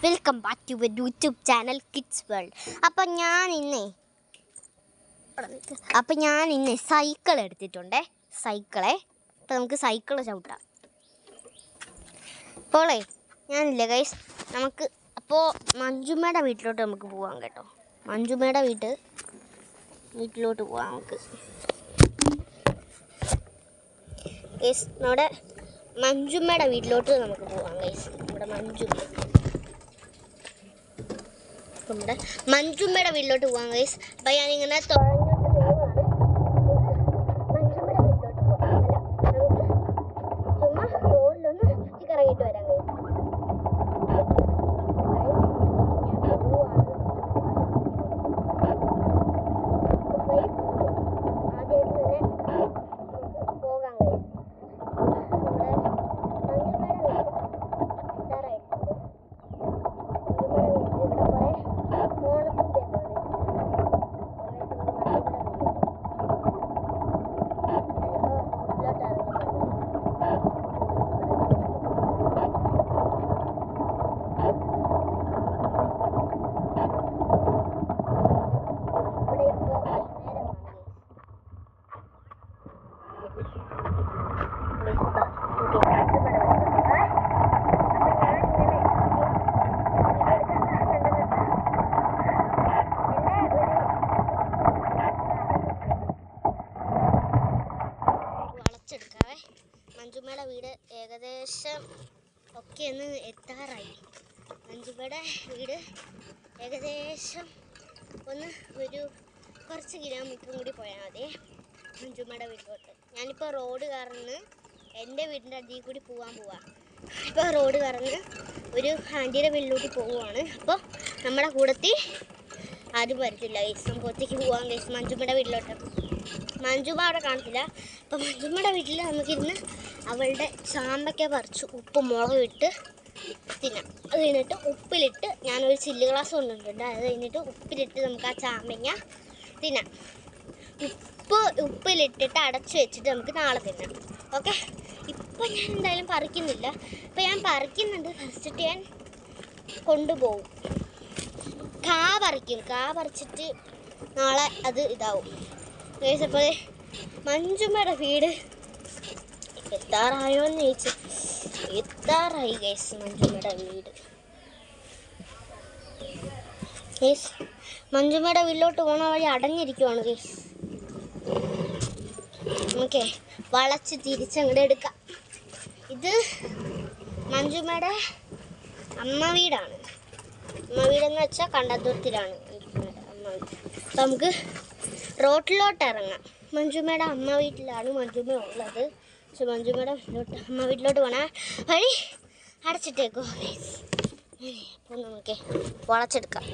Welcome back to YouTube channel kids world. അപ്പം ഞാൻ ഇന്ന് സൈക്കിൾ എടുത്തിട്ടുണ്ടേ. അപ്പം നമുക്ക് സൈക്കിൾ ചവിട്ടാം. അപ്പോളേ ഞാനില്ല ഗൈസ്, അപ്പോൾ മഞ്ജുമ്മയുടെ വീട്ടിലോട്ട് നമുക്ക് പോവാം കേട്ടോ. മഞ്ജുമ്മയുടെ വീട്ടിലോട്ട് പോവാം നമുക്ക്. ഗൈസ് നമ്മുടെ മഞ്ജുമ്മയുടെ വീട്ടിലോട്ട് നമുക്ക് പോവാം ഗൈസ്. നമ്മുടെ മഞ്ജുമ്മയുടെ വീട്ടിലോട്ട് പോകാം ഗൈസ്. അപ്പം ഞാനിങ്ങനെ തുഴഞ്ഞോട്ട് പോവുകയാണ്. മഞ്ജുമ്മയുടെ വീട്ടിലോട്ട് പോകാം. നമുക്ക് ചുമ്മാ റോഡിലൊന്ന് ചുറ്റിക്കറങ്ങിയിട്ട് വരാം ഗൈസ്. മഞ്ജുമ്മയുടെ വീട് ഏകദേശം ഒക്കെ ഒന്ന് എത്താറായി. മഞ്ജുമ്മയുടെ വീട് ഏകദേശം ഒരു കുറച്ച് കിലോമീറ്ററും കൂടി പോയാൽ മതി മഞ്ജുമ്മയുടെ വീട്ടിലോട്ട്. ഞാനിപ്പോൾ റോഡ് കറന്ന് എൻ്റെ വീടിൻ്റെ അതിൽ കൂടി പോവാം. ഇപ്പോൾ റോഡ് കറന്ന് ഒരു ആൻറ്റിയുടെ വീട്ടിലോട്ട് പോവുകയാണ്. അപ്പോൾ നമ്മുടെ കൂടത്തിൽ ആരും വരത്തില്ല ഗൈസ്. നമുക്ക് ഒറ്റയ്ക്ക് പോവാം ഗൈസ് മഞ്ജുമ്മയുടെ വീട്ടിലോട്ട്. മഞ്ജുമ്മ അവിടെ കാണത്തില്ല. അപ്പോൾ മഞ്ജുമ്മയുടെ വീട്ടിൽ നമുക്കിരുന്ന് അവളുടെ ചാമ്പയ്ക്ക പറിച്ച് ഉപ്പ് മുളകും ഇട്ട് തിന്നാം. അത് കഴിഞ്ഞിട്ട് ഉപ്പിലിട്ട് ഞാനൊരു ചില്ല് ഗ്ലാസ് കൊണ്ടുവന്നിട്ടുണ്ട്. അത് കഴിഞ്ഞിട്ട് ഉപ്പിലിട്ട് നമുക്ക് ആ ചാമ്പങ്ങ തിന്നാം. ഉപ്പിലിട്ടിട്ട് അടച്ചു വെച്ചിട്ട് നമുക്ക് നാളെ തിന്നാം. ഓക്കെ, ഇപ്പം ഞാൻ എന്തായാലും പറിക്കുന്നില്ല. ഇപ്പം ഞാൻ പറിക്കുന്നുണ്ട്. ഫസ്റ്റിട്ട് ഞാൻ കൊണ്ടുപോകും. കാ പറിച്ചിട്ട് നാളെ അത് ഇതാവും ഗൈസ്. അപ്പോൾ മഞ്ജുമ്മയുടെ വീട് എത്താറായോ എന്ന് ചോദിച്ചു. എത്താറായി ഗൈസ് മഞ്ജുമ്മയുടെ വീട്. ഗൈസ് മഞ്ജുമ്മയുടെ വീട്ടിലോട്ട് പോണ വഴി അടഞ്ഞിരിക്കുവാണ് ഗൈസ്. നമുക്ക് വളച്ച് തിരിച്ചങ്ങോട്ട് എടുക്കാം. ഇത് മഞ്ജുമ്മയുടെ അമ്മ വീടാണ്. അമ്മ വീടെന്ന് വെച്ചാൽ കണ്ടത്തുരത്തിലാണ് മഞ്ജുമ്മയുടെ അമ്മ വീട്. അപ്പം നമുക്ക് റോട്ടിലോട്ട് ഇറങ്ങാം. മഞ്ജുമ്മയുടെ അമ്മ വീട്ടിലാണ് മഞ്ജുമ്മ ഉള്ളത്. പക്ഷെ മഞ്ജുമ്മയുടെ അമ്മ വീട്ടിലോട്ട് പോകണ വഴി അടച്ചിട്ടേക്കോ. അപ്പോൾ നമുക്ക് വളച്ചെടുക്കാം.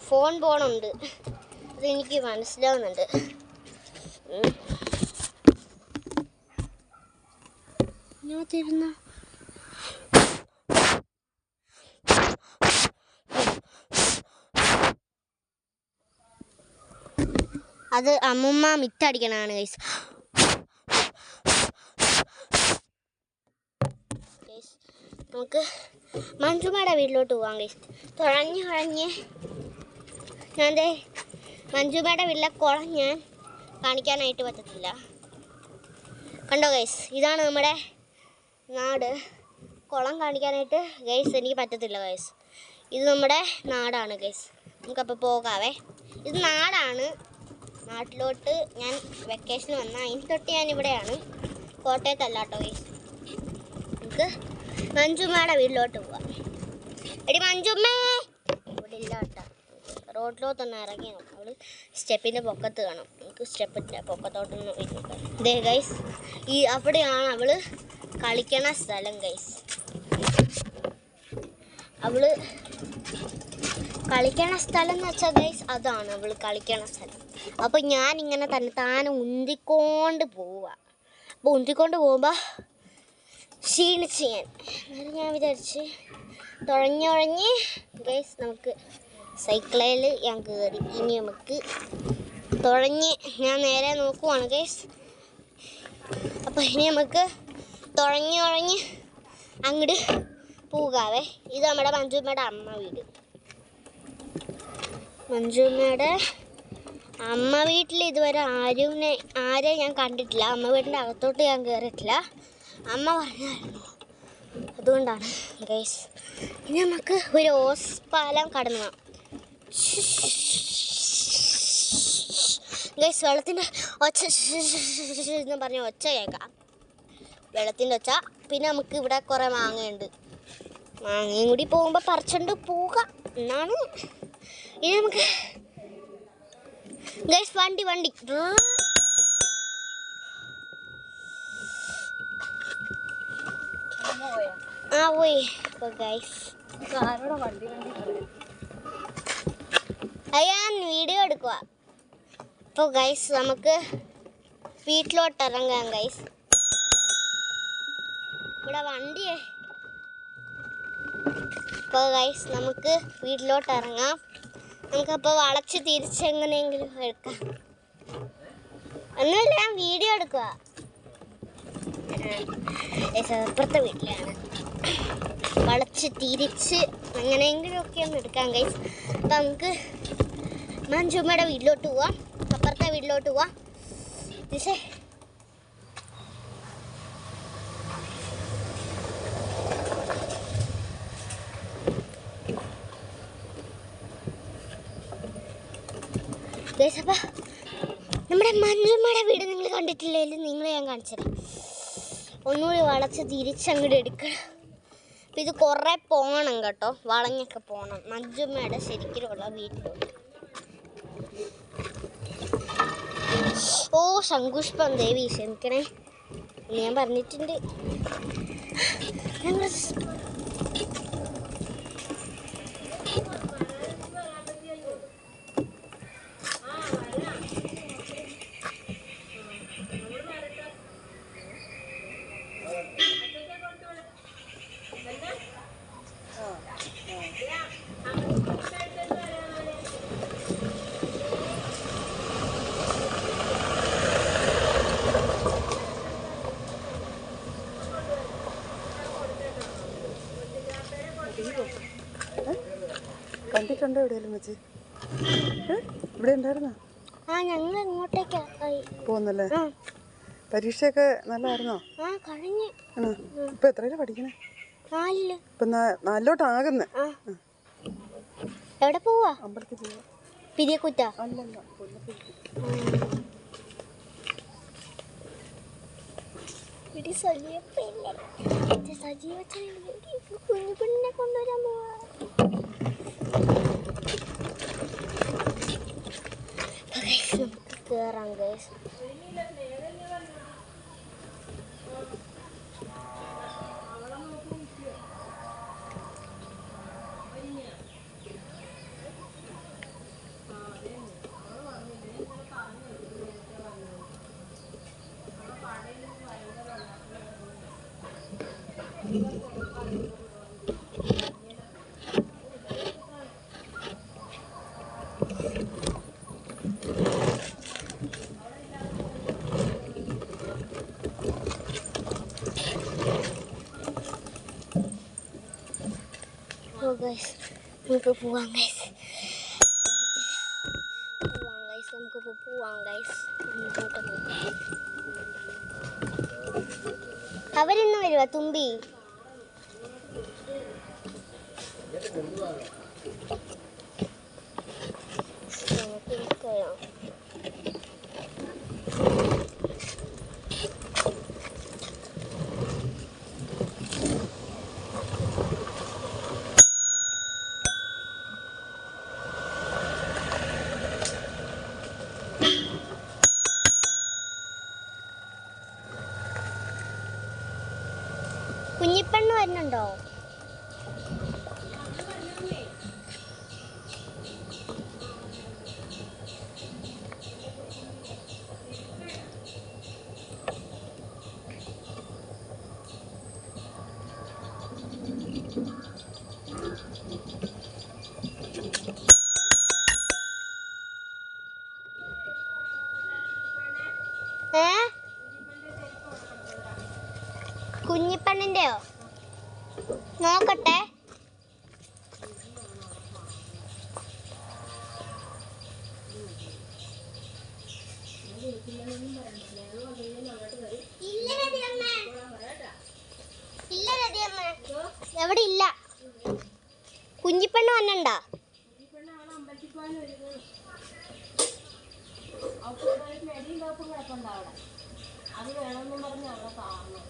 ഫോൺ പോണുണ്ട്, അതെനിക്ക് മനസ്സിലാവുന്നുണ്ട്. ഞാൻ തരുന്ന അത് അമ്മുമ്മ മിറ്റടിക്കണതാണ് ഗൈസ്. നമുക്ക് മഞ്ജുമ്മയുടെ വീട്ടിലോട്ട് പോകാം ഗൈസ്. തുഴഞ്ഞ് ഞാൻ മഞ്ജുമ്മയുടെ വീട്ടിലെ കുളം ഞാൻ കാണിക്കാനായിട്ട് പറ്റത്തില്ല. കണ്ടോ ഗൈസ്, ഇതാണ് നമ്മുടെ നാട്. കുളം കാണിക്കാനായിട്ട് ഗൈസ് എനിക്ക് പറ്റത്തില്ല ഗൈസ്. ഇത് നമ്മുടെ നാടാണ് ഗൈസ്. നമുക്കപ്പോൾ പോകാവേ. ഇത് നാടാണ്. നാട്ടിലോട്ട് ഞാൻ വെക്കേഷന് വന്ന അതിന് തൊട്ട് ഞാൻ ഇവിടെയാണ്, കോട്ടയത്തല്ല കേട്ടോ ഗൈസ്. നമുക്ക് മഞ്ജുമ്മയുടെ വീട്ടിലോട്ട് പോവാം. എടി മഞ്ജുമ്മേ, ഇവിടെ ഇല്ല കേട്ടോ. റോഡിലോട്ടൊന്ന് ഇറങ്ങി നോക്കാം. അവൾ സ്റ്റെപ്പിൻ്റെ പൊക്കത്ത് കാണും. നമുക്ക് സ്റ്റെപ്പിൻ്റെ പൊക്കത്തോട്ടൊന്ന് നോക്കാം. ദേ ഗൈസ്, അവിടെയാണ് അവൾ കളിക്കണ സ്ഥലം ഗൈസ്. അവൾ കളിക്കണ സ്ഥലം എന്ന് വെച്ചാൽ ഗൈസ് അതാണ് അവൾ കളിക്കണ സ്ഥലം. അപ്പോൾ ഞാനിങ്ങനെ താനെ ഉന്തിക്കൊണ്ട് പോവുക. അപ്പോൾ ഉന്തിക്കൊണ്ട് പോകുമ്പോൾ ക്ഷീണിച്ച് ഞാൻ വിചാരിച്ച് തുഴഞ്ഞുഴഞ്ഞ് ഗൈസ് നമുക്ക് സൈക്കിളിൽ ഞാൻ കയറി. ഇനി നമുക്ക് ഞാൻ നേരെ നോക്കുവാണ് ഗൈസ്. അപ്പോൾ ഇനി നമുക്ക് തുഴഞ്ഞ് അങ്ങോട്ട് പോകാവേ. ഇത് നമ്മുടെ മഞ്ജുമ്മയുടെ അമ്മ വീട്. മഞ്ജുമ്മയുടെ അമ്മ വീട്ടിൽ ഇതുവരെ ആരെയും ഞാൻ കണ്ടിട്ടില്ല. അമ്മ വീടിൻ്റെ അകത്തോട്ട് ഞാൻ കയറിയിട്ടില്ല. അമ്മ പറഞ്ഞായിരുന്നു, അതുകൊണ്ടാണ് ഗൈസ്. ഇനി നമുക്ക് ഒരു ഓസ്പാലം കടന്നു പോകാം ഗൈസ്. വെള്ളത്തിൻ്റെ ഒച്ച എന്ന് പറഞ്ഞ ഒച്ച കേൾക്കാം, വെള്ളത്തിൻ്റെ ഒച്ച. പിന്നെ നമുക്ക് ഇവിടെ കുറേ മാങ്ങയുണ്ട്, മാങ്ങയും കൂടി പോകുമ്പോൾ പറിച്ചുകൊണ്ട് പോകാം എന്നാണ്. ഇനി നമുക്ക് ഗൈസ് വണ്ടി പോയി. അപ്പോൾ ഗൈസ് ഞാൻ വീഡിയോ എടുക്കുക. അപ്പോൾ ഗൈസ് നമുക്ക് വീട്ടിലോട്ട് ഇറങ്ങാം ഗൈസ്. ഇവിടെ വണ്ടിയേ. അപ്പോൾ ഗൈസ് നമുക്ക് വീട്ടിലോട്ട് ഇറങ്ങാം. നമുക്കപ്പോൾ വളച്ച് തിരിച്ചെങ്ങനെയെങ്കിലും എടുക്കാം. ഒന്നുമില്ല, ഞാൻ വീഡിയോ എടുക്കുക. അപ്പുറത്തെ വീട്ടിലാണ്. വളച്ച് തിരിച്ച് എങ്ങനെയെങ്കിലും ഒക്കെ ഒന്ന് എടുക്കാം ഗൈസ്. അപ്പം നമുക്ക് മഞ്ജുമ്മയുടെ വീട്ടിലോട്ട് പോവാം, അപ്പുറത്തെ വീട്ടിലോട്ട് പോവാം. ദിശേ ഗൈസ്, അപ്പം നമ്മുടെ മഞ്ജുമ്മയുടെ വീട് നിങ്ങൾ കണ്ടിട്ടില്ലെങ്കിൽ നിങ്ങളെ ഞാൻ കാണിച്ചുതരാം. ഒന്നുകൂടി വളച്ച് തിരിച്ചങ്ങോട്ട് എടുക്കണം. അപ്പം ഇത് കുറേ പോകണം കേട്ടോ, വളഞ്ഞൊക്കെ പോകണം മഞ്ജുമ്മയുടെ ശരിക്കുള്ള വീട്ടിലോട്ട്. ഓ ശംഖുഷ്പം ദേവി ക്ഷമിക്കണേ, ഞാൻ പറഞ്ഞിട്ടുണ്ട്. കണ്ടിട്ടുണ്ടോ എവിടെയെങ്കിലും വെച്ച്? ഇവിടെ ഉണ്ടായിരുന്നോ? ഞങ്ങൾ ഇങ്ങോട്ടേക്ക് പോകുന്നല്ലേ? പരീക്ഷയൊക്കെ നല്ലതായിരുന്നോ? ഇപ്പൊ എത്രയിലാ പഠിക്കണേ? ഇപ്പൊ 4 എവിടെ പോവാ? അമ്പലത്തിൽ പോവാ. പിരിയക്കുറ്റ അല്ലല്ല, കുഞ്ഞു പെണ്ണിനെ കൊണ്ടുവരാൻ പോവാ. കേറാം ഗൈസ്. നമുക്ക് പോവാം ഗൈസ്. നമുക്കിപ്പോൾ പോവാം ഗൈസ്. അവരിന്ന് വരുവാ തുമ്പി. കുഞ്ഞിപ്പെണ്ണ് വരുന്നുണ്ടോ? കുഞ്ഞിപ്പെണ്ണിൻ്റെയോ? നോക്കട്ടെ. എവിടെ ഇല്ല. കുഞ്ഞിപ്പെണ്ണ് വന്നണ്ടാ? അത് വേണമെന്നും പറഞ്ഞ് അവിടെ കാണണം.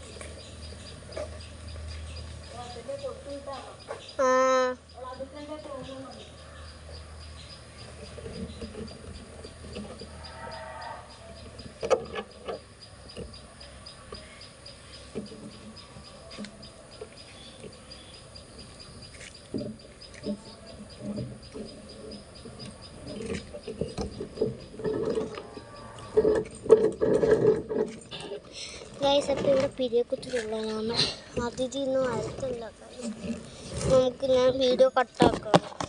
അതിന്റെ തോന്നുന്നു. ഗൈസ്, അപ്പോൾ ഇവിടെ പിരിയക്കുത്തിലുള്ളതാണ്. അതിഥി ഒന്നും വരത്തില്ല. നമുക്ക് ഞാൻ വീഡിയോ കട്ടാക്കാം.